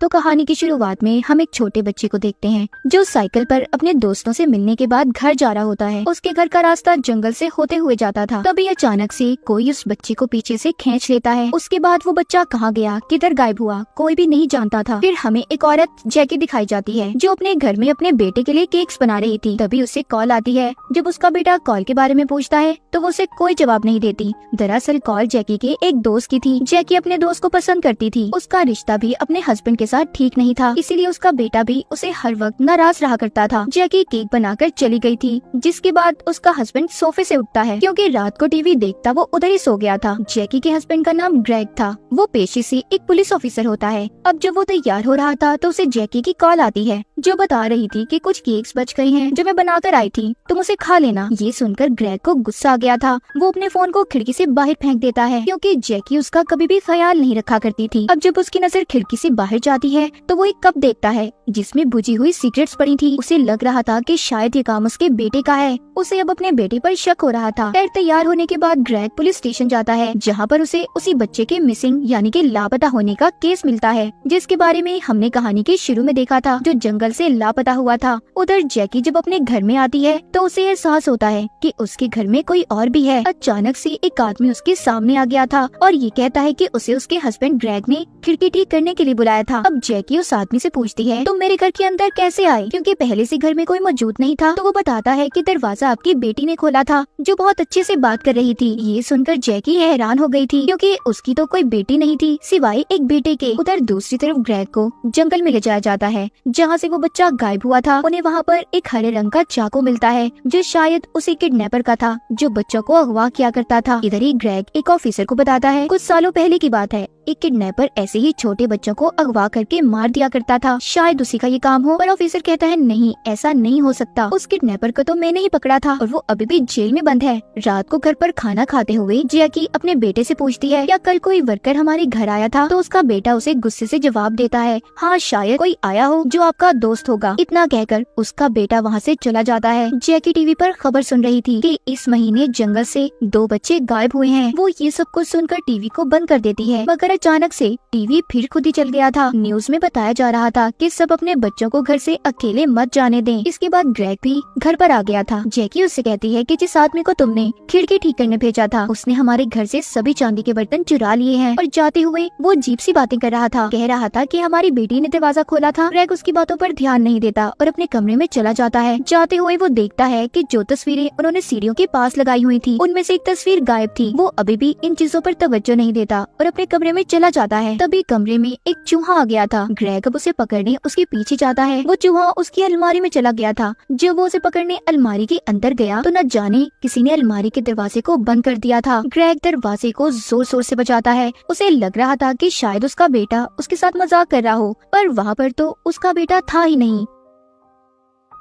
तो कहानी की शुरुआत में हम एक छोटे बच्चे को देखते हैं जो साइकिल पर अपने दोस्तों से मिलने के बाद घर जा रहा होता है। उसके घर का रास्ता जंगल से होते हुए जाता था। तभी अचानक से कोई उस बच्चे को पीछे से खींच लेता है। उसके बाद वो बच्चा कहाँ गया, किधर गायब हुआ, कोई भी नहीं जानता था। फिर हमें एक औरत जैकी दिखाई जाती है जो अपने घर में अपने बेटे के लिए केक्स बना रही थी। तभी उसे कॉल आती है। जब उसका बेटा कॉल के बारे में पूछता है तो वो उसे कोई जवाब नहीं देती। दरअसल कॉल जैकी के एक दोस्त की थी। जैकी अपने दोस्त को पसंद करती थी। उसका रिश्ता भी अपने हस्बैंड के साथ ठीक नहीं था, इसीलिए उसका बेटा भी उसे हर वक्त नाराज रहा करता था। जैकी केक बनाकर चली गई थी, जिसके बाद उसका हस्बैंड सोफे से उठता है क्योंकि रात को टीवी देखता वो उधर ही सो गया था। जैकी के हस्बैंड का नाम ग्रेग था। वो पेशे से एक पुलिस ऑफिसर होता है। अब जब वो तैयार हो रहा था तो उसे जैकी की कॉल आती है जो बता रही थी कि कुछ केक्स बच गए हैं जो मैं बनाकर आई थी, तुम उसे खा लेना। ये सुनकर ग्रेग को गुस्सा आ गया था। वो अपने फोन को खिड़की से बाहर फेंक देता है क्योंकि जैकी उसका कभी भी ख्याल नहीं रखा करती थी। अब जब उसकी नजर खिड़की से बाहर जाती है तो वो एक कप देखता है जिसमें बुझी हुई सिगरेट्स पड़ी थी। उसे लग रहा था कि शायद ये काम उसके बेटे का है। उसे अब अपने बेटे पर शक हो रहा था। खैर तैयार होने के बाद ग्रेग पुलिस स्टेशन जाता है जहाँ पर उसे उसी बच्चे के मिसिंग यानी कि लापता होने का केस मिलता है, जिसके बारे में हमने कहानी के शुरू में देखा था, जो जंगल से लापता हुआ था। उधर जैकी जब अपने घर में आती है तो उसे एहसास होता है कि उसके घर में कोई और भी है। अचानक से एक आदमी उसके सामने आ गया था और ये कहता है कि उसे उसके हस्बैंड ग्रेग ने खिड़की ठीक करने के लिए बुलाया था। अब जैकी उस आदमी से पूछती है तुम मेरे घर के अंदर कैसे आए, क्योंकि पहले से घर में कोई मौजूद नहीं था। तो वो बताता है कि दरवाजा आपकी बेटी ने खोला था जो बहुत अच्छे से बात कर रही थी। ये सुनकर जैकी हैरान हो गई थी क्योंकि उसकी तो कोई बेटी नहीं थी सिवाय एक बेटे के। उधर दूसरी तरफ ग्रेग को जंगल में ले जाया जाता है जहाँ से वो बच्चा गायब हुआ था। उन्हें वहाँ पर एक हरे रंग का चाकू मिलता है जो शायद उसी किडनैपर का था जो बच्चों को अगवा किया करता था। इधर ही ग्रेग एक ऑफिसर को बताता है कुछ सालों पहले की बात है, एक किडनैपर ऐसे ही छोटे बच्चों को अगवा करके मार दिया करता था, शायद उसी का ये काम हो। पर ऑफिसर कहता है नहीं, ऐसा नहीं हो सकता, उस किडनैपर को तो मैंने ही पकड़ा था और वो अभी भी जेल में बंद है। रात को घर पर खाना खाते हुए जैकी अपने बेटे से पूछती है क्या कल कोई वर्कर हमारे घर आया था। तो उसका बेटा उसे गुस्से से जवाब देता है हाँ शायद कोई आया हो जो आपका दोस्त होगा। इतना कहकर उसका बेटा वहाँ से चला जाता है। जैकी टीवी पर खबर सुन रही थी कि इस महीने जंगल से 2 बच्चे गायब हुए हैं। वो ये सब कुछ सुनकर टीवी को बंद कर देती है, मगर अचानक से टीवी फिर खुद ही चल गया था। न्यूज में बताया जा रहा था कि सब अपने बच्चों को घर से अकेले मत जाने दें। इसके बाद ग्रेग भी घर पर आ गया था। जैकी उससे कहती है कि जिस आदमी को तुमने खिड़की ठीक करने भेजा था उसने हमारे घर से सभी चांदी के बर्तन चुरा लिए हैं। और जाते हुए वो अजीब सी बातें कर रहा था, कह रहा था कि हमारी बेटी ने दरवाजा खोला था। ग्रेग उसकी बातों पर ध्यान नहीं देता और अपने कमरे में चला जाता है। जाते हुए वो देखता है कि जो तस्वीरें उन्होंने सीढ़ियों के पास लगाई हुई थी उनमें से एक तस्वीर गायब थी। वो अभी भी इन चीजों पर तवज्जो नहीं देता और अपने कमरे में चला जाता है। तभी कमरे में एक चूहा आ गया था। ग्रेग अब उसे पकड़ने उसके पीछे जाता है। वो चूहा उसकी अलमारी में चला गया था। जब वो उसे पकड़ने अलमारी के अंदर गया तो न जाने किसी ने अलमारी के दरवाजे को बंद कर दिया था। ग्रेग दरवाजे को जोर शोर से बजाता है। उसे लग रहा था कि शायद उसका बेटा उसके साथ मजाक कर रहा हो, पर वहाँ पर तो उसका बेटा था ही नहीं।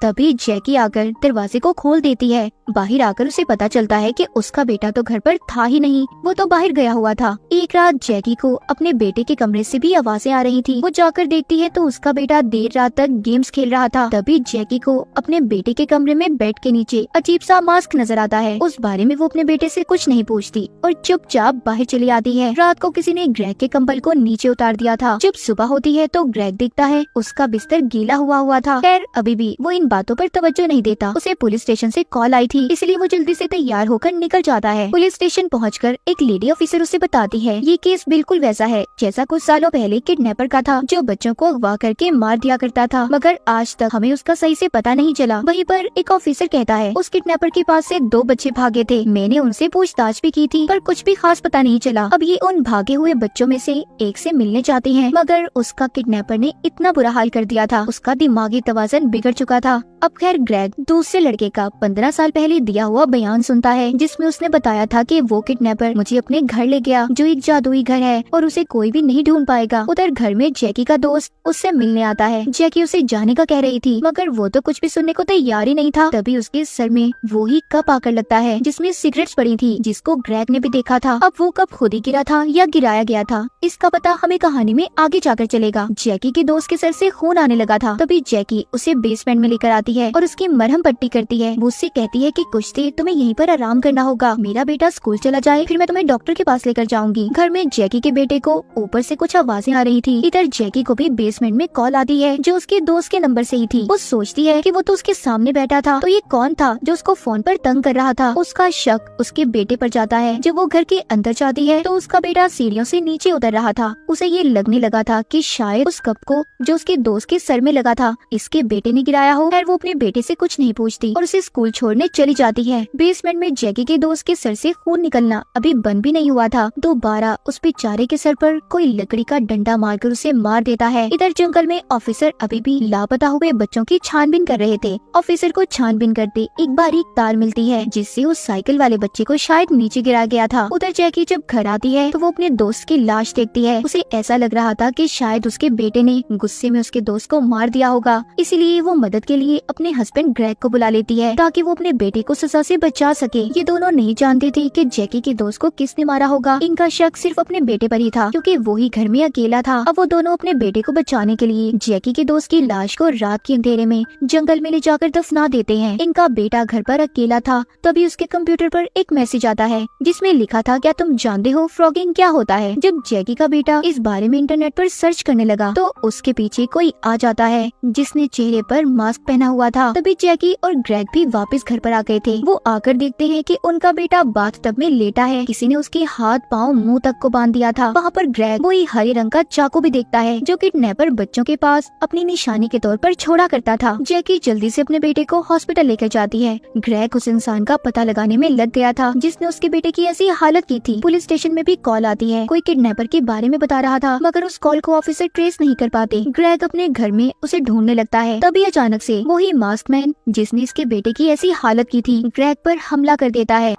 तभी जैकी आकर दरवाजे को खोल देती है। बाहर आकर उसे पता चलता है कि उसका बेटा तो घर पर था ही नहीं, वो तो बाहर गया हुआ था। एक रात जैकी को अपने बेटे के कमरे से भी आवाजें आ रही थी। वो जाकर देखती है तो उसका बेटा देर रात तक गेम्स खेल रहा था। तभी जैकी को अपने बेटे के कमरे में बेड के नीचे अजीब सा मास्क नजर आता है। उस बारे में वो अपने बेटे से कुछ नहीं पूछती और चुपचाप बाहर चली आती है। रात को किसी ने ग्रेग के कंबल को नीचे उतार दिया था। जब सुबह होती है तो ग्रेग देखता है उसका बिस्तर गीला हुआ था। खैर अभी भी वो इन बातों पर तवज्जो नहीं देता। उसे पुलिस स्टेशन से कॉल आई थी, इसलिए वो जल्दी से तैयार होकर निकल जाता है। पुलिस स्टेशन पहुंचकर एक लेडी ऑफिसर उसे बताती है ये केस बिल्कुल वैसा है जैसा कुछ सालों पहले किडनैपर का था जो बच्चों को अगवा करके मार दिया करता था, मगर आज तक हमें उसका सही से पता नहीं चला। वहीं पर एक ऑफिसर कहता है उस किडनैपर के पास से 2 बच्चे भागे थे। मैंने उनसे पूछताछ भी की थी पर कुछ भी खास पता नहीं चला। अब ये उन भागे हुए बच्चों में से एक से मिलने चाहते हैं, मगर उसका किडनैपर ने इतना बुरा हाल कर दिया था, उसका दिमागी तवाज़ुन बिगड़ चुका था। अब खैर ग्रेग दूसरे लड़के का 15 साल पहले दिया हुआ बयान सुनता है जिसमें उसने बताया था कि वो किडनैपर मुझे अपने घर ले गया जो एक जादुई घर है और उसे कोई भी नहीं ढूंढ पाएगा। उधर घर में जैकी का दोस्त उससे मिलने आता है। जैकी उसे जाने का कह रही थी मगर वो तो कुछ भी सुनने को तैयार ही नहीं था। तभी उसके सर में वो ही कप आकर लगता है जिसमें सिगरेट्स पड़ी थी, जिसको ग्रेग ने भी देखा था। अब वो कप खुद ही गिरा था या गिराया गया था, इसका पता हमें कहानी में आगे जाकर चलेगा। जैकी के दोस्त के सर से खून आने लगा था। तभी जैकी उसे बेसमेंट में लेकर लेकर आती है और उसकी मरहम पट्टी करती है। वो उससे कहती है कि कुछ देर तुम्हें यहीं पर आराम करना होगा, मेरा बेटा स्कूल चला जाए, फिर मैं तुम्हें डॉक्टर के पास लेकर जाऊंगी। घर में जैकी के बेटे को ऊपर से कुछ आवाजें आ रही थी। इधर जैकी को भी बेसमेंट में कॉल आती है जो उसके दोस्त के नंबर से ही थी। वो सोचती है कि वो तो उसके सामने बैठा था, तो ये कौन था जो उसको फोन पर तंग कर रहा था। उसका शक उसके बेटे पर जाता है। जब वो घर के अंदर जाती है तो उसका बेटा सीढ़ियों से नीचे उतर रहा था। उसे ये लगने लगा था कि शायद उस कप को जो उसके दोस्त के सर में लगा था इसके बेटे ने गिराया हो। खैर वो अपने बेटे से कुछ नहीं पूछती और उसे स्कूल छोड़ने चली जाती है। बेसमेंट में जैकी के दोस्त के सर से खून निकलना अभी बंद भी नहीं हुआ था। दोबारा उस बेचारे के सर पर कोई लकड़ी का डंडा मारकर उसे मार देता है। इधर जंगल में ऑफिसर अभी भी लापता हुए बच्चों की छानबीन कर रहे थे। ऑफिसर को छानबीन करते एक बारीक तार मिलती है जिससे उस साइकिल वाले बच्चे को शायद नीचे गिरा गया था। उधर जैकी जब घर आती है तो वो अपने दोस्त की लाश देखती है। उसे ऐसा लग रहा था कि शायद उसके बेटे ने गुस्से में उसके दोस्त को मार दिया होगा, इसीलिए वो मदद के लिए अपने हस्बैंड ग्रेग को बुला लेती है ताकि वो अपने बेटे को सजा से बचा सके। ये दोनों नहीं जानते थे कि जैकी के दोस्त को किसने मारा होगा। इनका शक सिर्फ अपने बेटे पर ही था क्योंकि वो ही घर में अकेला था। अब वो दोनों अपने बेटे को बचाने के लिए जैकी के दोस्त की लाश को रात के अंधेरे में जंगल में ले जाकर दफना देते हैं। इनका बेटा घर पर अकेला था, तभी उसके कंप्यूटर पर एक मैसेज आता है जिसमें लिखा था, क्या तुम जानते हो फ्रॉगिंग क्या होता है। जब जैकी का बेटा इस बारे में इंटरनेट पर सर्च करने लगा तो उसके पीछे कोई आ जाता है जिसने चेहरे पर मास्क पहना हुआ था। तभी जैकी और ग्रेग भी वापस घर पर आ गए थे। वो आकर देखते हैं कि उनका बेटा बाथटब में लेटा है। किसी ने उसके हाथ पाँव मुंह तक को बांध दिया था। वहाँ पर ग्रेग वही हरे रंग का चाकू भी देखता है जो किडनैपर बच्चों के पास अपनी निशानी के तौर पर छोड़ा करता था। जैकी जल्दी से अपने बेटे को हॉस्पिटल लेकर जाती है। ग्रेग उस इंसान का पता लगाने में लग गया था जिसने उसके बेटे की ऐसी हालत की थी। पुलिस स्टेशन में भी कॉल आती है, कोई किडनैपर के बारे में बता रहा था, मगर उस कॉल को ऑफिसर ट्रेस नहीं कर पाते। ग्रेग अपने घर में उसे ढूंढने लगता है। तभी अचानक से वही मास्क मैन जिसने इसके बेटे की ऐसी हालत की थी ग्रेग पर हमला कर देता है।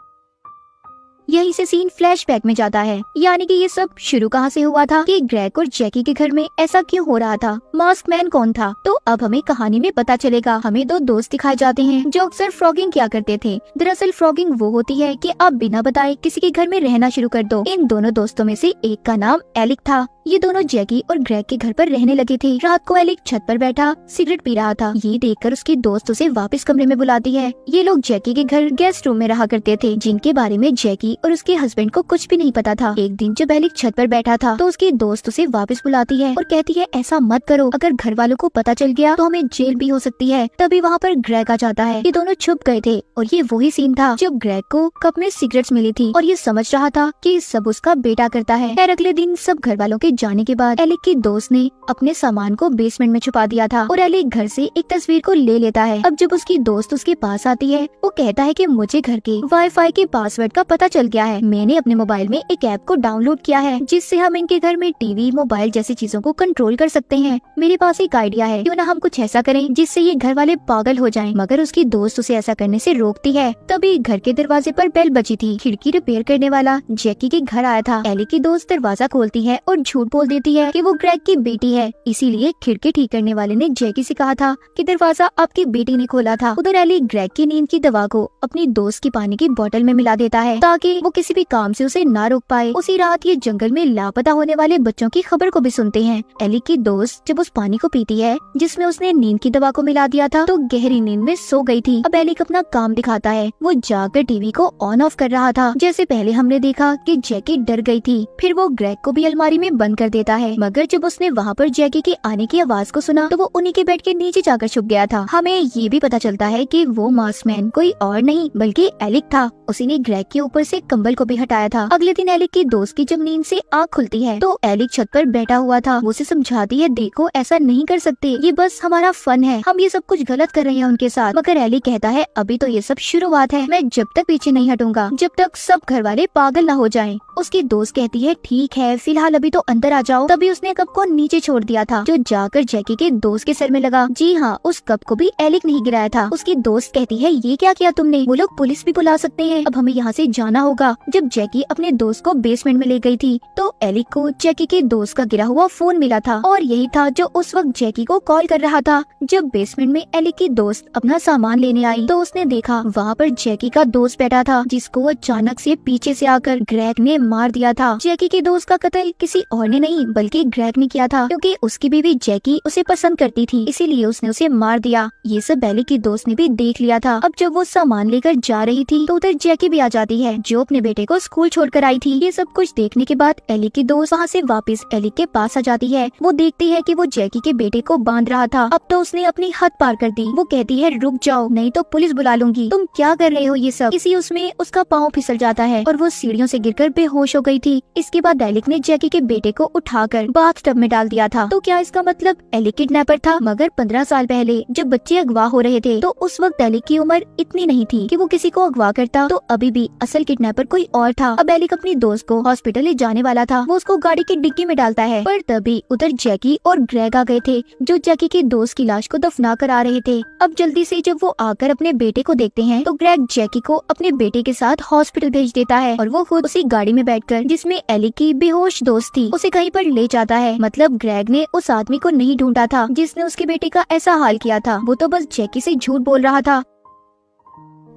यहीं से सीन फ्लैशबैक में जाता है, यानी कि ये सब शुरू कहाँ से हुआ था कि ग्रेग और जैकी के घर में ऐसा क्यों हो रहा था, मास्क मैन कौन था। तो अब हमें कहानी में पता चलेगा। हमें दो दोस्त दिखाए जाते हैं जो अक्सर फ्रॉगिंग किया करते थे। दरअसल फ्रॉगिंग वो होती है कि आप बिना बताए किसी के घर में रहना शुरू कर दो। इन दोनों दोस्तों में से एक का नाम एलिक था। ये दोनों जैकी और ग्रेग के घर पर रहने लगे थे। रात को एलिक छत पर बैठा सिगरेट पी रहा था। ये देखकर उसकी दोस्त उसे वापस कमरे में बुलाती है। ये लोग जैकी के घर गेस्ट रूम में रहा करते थे, जिनके बारे में जैकी और उसके हस्बैंड को कुछ भी नहीं पता था। एक दिन जब एलिक छत पर बैठा था तो उसकी दोस्त उसे वापस बुलाती है और कहती है, ऐसा मत करो, अगर घर वालों को पता चल गया तो हमें जेल भी हो सकती है। तभी वहाँ पर ग्रेग आ जाता है। ये दोनों छुप गए थे और ये वही सीन था जब ग्रेग को कप में सिगरेट्स मिली थी और ये समझ रहा था कि सब उसका बेटा करता है। खैर अगले दिन सब घर वालों के जाने के बाद एलिक की दोस्त ने अपने सामान को बेसमेंट में छुपा दिया था और एलिक घर से एक तस्वीर को ले लेता है। अब जब उसकी दोस्त उसके पास आती है वो कहता है कि मुझे घर के वाईफाई के पासवर्ड का पता चल गया है। मैंने अपने मोबाइल में एक ऐप को डाउनलोड किया है जिससे हम इनके घर में टीवी, मोबाइल जैसी चीजों को कंट्रोल कर सकते हैं। मेरे पास एक आइडिया है, क्यों ना हम कुछ ऐसा करें जिससे ये घर वाले पागल हो जाएं। मगर उसकी दोस्त उसे ऐसा करने से रोकती है। तभी घर के दरवाजे पर बेल बजी थी। खिड़की रिपेयर करने वाला जैकी के घर आया था। एलिक की दोस्त दरवाजा खोलती है और झूठ बोल देती है कि वो ग्रेग की बेटी है, इसीलिए खिड़की ठीक करने वाले ने जैकी से कहा था कि दरवाजा आपकी बेटी ने खोला था। उधर एलिक ग्रेग की नींद की दवा को अपनी दोस्त की पानी की बोतल में मिला देता है ताकि वो किसी भी काम से उसे ना रोक पाए। उसी रात ये जंगल में लापता होने वाले बच्चों की खबर को भी सुनते हैं। एलिक की दोस्त जब उस पानी को पीती है जिसमें उसने नींद की दवा को मिला दिया था तो गहरी नींद में सो गई थी। अब एलिक अपना काम दिखाता है। वो जाकर टीवी को ऑन ऑफ कर रहा था। जैसे पहले हमने देखा कि जैकी डर गई थी, फिर वो ग्रेग को भी अलमारी में बंद कर देता है। मगर जब उसने वहाँ पर जैकी के आने की आवाज को सुना तो वो उन्हीं के बेड के नीचे जाकर छुप गया था। हमें ये भी पता चलता है कि वो मास्कमैन कोई और नहीं बल्कि एलिक था। उसी ने ग्रेग के ऊपर से कंबल को भी हटाया था। अगले दिन एलिक की दोस्त की जब नींद से आँख खुलती है तो एलिक छत पर बैठा हुआ था। वो उसे समझाती है, देखो ऐसा नहीं कर सकते, ये बस हमारा फन है, हम ये सब कुछ गलत कर रहे हैं उनके साथ। मगर एलिक कहता है, अभी तो ये सब शुरुआत है, मैं जब तक पीछे नहीं हटूंगा जब तक सब घर वाले पागल न हो जाएं। उसकी दोस्त कहती है, ठीक है फिलहाल अभी तो अंदर आ जाओ। तभी उसने कप को नीचे छोड़ दिया था जो जाकर जैकी के दोस्त के सर में लगा। जी हाँ, उस कप को भी एलिक नहीं गिराया था। उसकी दोस्त कहती है, ये क्या किया तुमने, वो लोग पुलिस भी बुला सकते हैं, अब हमें यहाँ से जाना होगा जब जैकी अपने दोस्त को बेसमेंट में ले गई थी तो एलिक को जैकी के दोस्त का गिरा हुआ फोन मिला था और यही था जो उस वक्त जैकी को कॉल कर रहा था। जब बेसमेंट में एलिक की दोस्त अपना सामान लेने आई तो उसने देखा वहाँ पर जैकी का दोस्त बैठा था जिसको अचानक से पीछे से आकर ग्रेग ने मार दिया था। जैकी के दोस्त का कत्ल किसी और ने नहीं बल्कि ग्रेग ने किया था क्योंकि उसकी बीवी जैकी उसे पसंद करती थी, इसीलिए उसने उसे मार दिया। ये सब एलिक की दोस्त ने भी देख लिया था। अब जब वो सामान लेकर जा रही थी तो उधर जैकी भी आ जाती है जो अपने बेटे को स्कूल छोड़कर आई थी। ये सब कुछ देखने के बाद एलिक की दोस्त वहाँ से वापस एलिक के पास आ जाती है। वो देखती है कि वो जैकी के बेटे को बांध रहा था। अब तो उसने अपनी हद पार कर दी। वो कहती है रुक जाओ नहीं तो पुलिस बुला लूंगी, तुम क्या कर रहे हो ये सब। इसी उसमें उसका पाँव फिसल जाता है और वो सीढ़ियों से गिरकर बेहोश हो गई थी। इसके बाद एलिक ने जैकी के बेटे को उठाकर बाथ टब में डाल दिया था। तो क्या इसका मतलब एलिक किडनैपर था? मगर 15 साल पहले जब बच्चे अगवा हो रहे थे तो उस वक्त एलिक की उम्र इतनी नहीं थी कि वो किसी को अगवा करता, तो अभी भी असल किडनैपर कोई और था। अब एलिक अपनी दोस्त को हॉस्पिटल ले जाने वाला था। वो उसको गाड़ी की डिक्की में डालता है पर तभी उधर जैकी और ग्रेग आ गए थे जो जैकी के दोस्त की लाश को दफना कर आ रहे थे। अब जल्दी से जब वो आकर अपने बेटे को देखते हैं तो ग्रेग जैकी को अपने बेटे के साथ हॉस्पिटल भेज देता है और वो खुद उसी गाड़ी में बैठकर जिसमें एलिक की बेहोश दोस्त थी उसे कहीं पर ले जाता है। मतलब ग्रेग ने उस आदमी को नहीं ढूंढा था जिसने उसके बेटे का ऐसा हाल किया था, वो तो बस जैकी से झूठ बोल रहा था।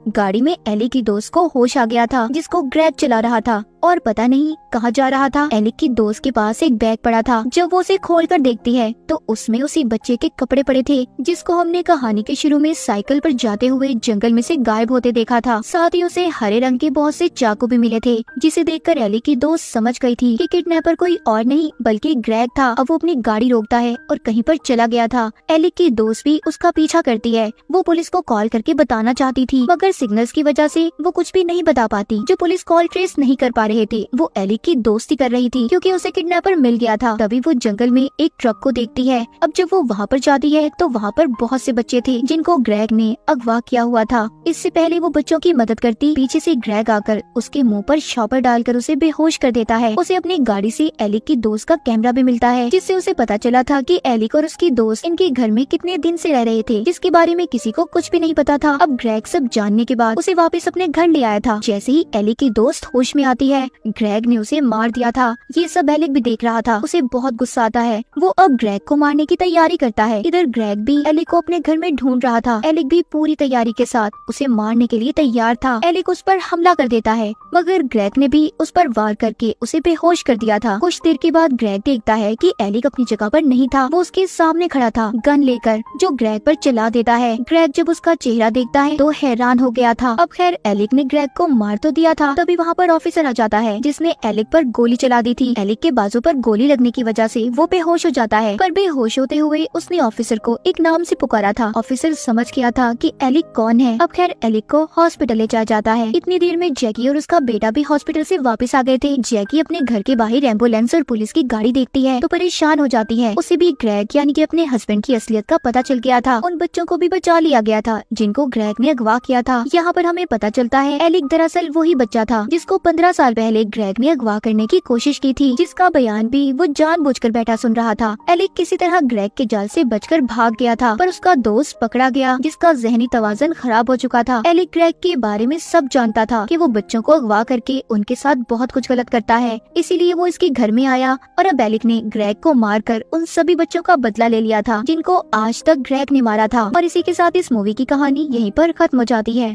गाड़ी में एलिक की दोस्त को होश आ गया था जिसको ग्रेग चला रहा था और पता नहीं कहाँ जा रहा था। एलिक की दोस्त के पास एक बैग पड़ा था। जब वो उसे खोलकर देखती है तो उसमें उसी बच्चे के कपड़े पड़े थे जिसको हमने कहानी के शुरू में साइकिल पर जाते हुए जंगल में से गायब होते देखा था। साथ ही उसे हरे रंग के बहुत से चाकू भी मिले थे जिसे देखकर एलिक की दोस्त समझ गई थी कि किडनैपर कोई और नहीं बल्कि ग्रेग था। अब वो अपनी गाड़ी रोकता है और कहीं पर चला गया था। एलिक की दोस्त भी उसका पीछा करती है। वो पुलिस को कॉल करके बताना चाहती थी मगर सिग्नल्स की वजह से वो कुछ भी नहीं बता पाती। जो पुलिस कॉल ट्रेस नहीं कर पा रहे थे वो एलिक की दोस्ती कर रही थी क्योंकि उसे किडनैपर मिल गया था। तभी वो जंगल में एक ट्रक को देखती है। अब जब वो वहाँ पर जाती है तो वहाँ पर बहुत से बच्चे थे जिनको ग्रेग ने अगवा किया हुआ था। इससे पहले वो बच्चों की मदद करती पीछे से ग्रेग आकर उसके मुंह पर शॉपर डालकर उसे बेहोश कर देता है। उसे अपनी गाड़ी से एलिक की दोस्त का कैमरा भी मिलता है जिससे उसे पता चला था कि एलिक और उसकी दोस्त इनके घर में कितने दिन से रह रहे थे जिसके बारे में किसी को कुछ भी नहीं पता था। अब ग्रेग सब जानने के बाद उसे वापस अपने घर ले आया था। जैसे ही एलिक की दोस्त होश में आती है ग्रेग ने उसे मार दिया था। ये सब एलिक भी देख रहा था। उसे बहुत गुस्सा आता है। वो अब ग्रेग को मारने की तैयारी करता है। इधर ग्रेग भी एलिक को अपने घर में ढूंढ रहा था। एलिक भी पूरी तैयारी के साथ उसे मारने के लिए तैयार था। एलिक उस पर हमला कर देता है मगर ग्रेग ने भी उस पर वार करके उसे बेहोश कर दिया था। कुछ देर के बाद ग्रेग देखता है कि एलिक अपनी जगह पर नहीं था। वो उसके सामने खड़ा था गन लेकर जो ग्रेग पर चला देता है। ग्रेग जब उसका चेहरा देखता है तो हैरान हो गया था। अब खैर एलिक ने ग्रेग को मार तो दिया था। तभी वहाँ पर ऑफिसर आ जाता है जिसने एलिक पर गोली चला दी थी। एलिक के बाजू पर गोली लगने की वजह से वो बेहोश हो जाता है पर बेहोश होते हुए उसने ऑफिसर को एक नाम से पुकारा था। ऑफिसर समझ गया था कि एलिक कौन है। अब खैर एलिक को हॉस्पिटल ले जाया जाता है। इतनी देर में जैकी और उसका बेटा भी हॉस्पिटल से वापस आ गए थे। जैकी अपने घर के बाहर एम्बुलेंस और पुलिस की गाड़ी देखती है तो परेशान हो जाती है। उसे भी ग्रेग यानी कि अपने हस्बैंड की असलियत का पता चल गया था। उन बच्चों को भी बचा लिया गया था जिनको ग्रेग ने अगवा किया था। यहाँ पर हमें पता चलता है एलिक दरअसल वही बच्चा था जिसको 15 साल पहले ग्रेग ने अगवा करने की कोशिश की थी, जिसका बयान भी वो जानबूझकर बैठा सुन रहा था। एलिक किसी तरह ग्रेग के जाल से बचकर भाग गया था पर उसका दोस्त पकड़ा गया जिसका जहनी तवाज़ुन खराब हो चुका था। एलिक ग्रेग के बारे में सब जानता था कि वो बच्चों को अगवा करके उनके साथ बहुत कुछ गलत करता है, इसीलिए वो इसके घर में आया और अब एलिक ने ग्रेग को मारकर उन सभी बच्चों का बदला ले लिया था जिनको आज तक ग्रेग ने मारा था। और इसी के साथ इस मूवी की कहानी यहीं पर खत्म हो जाती है।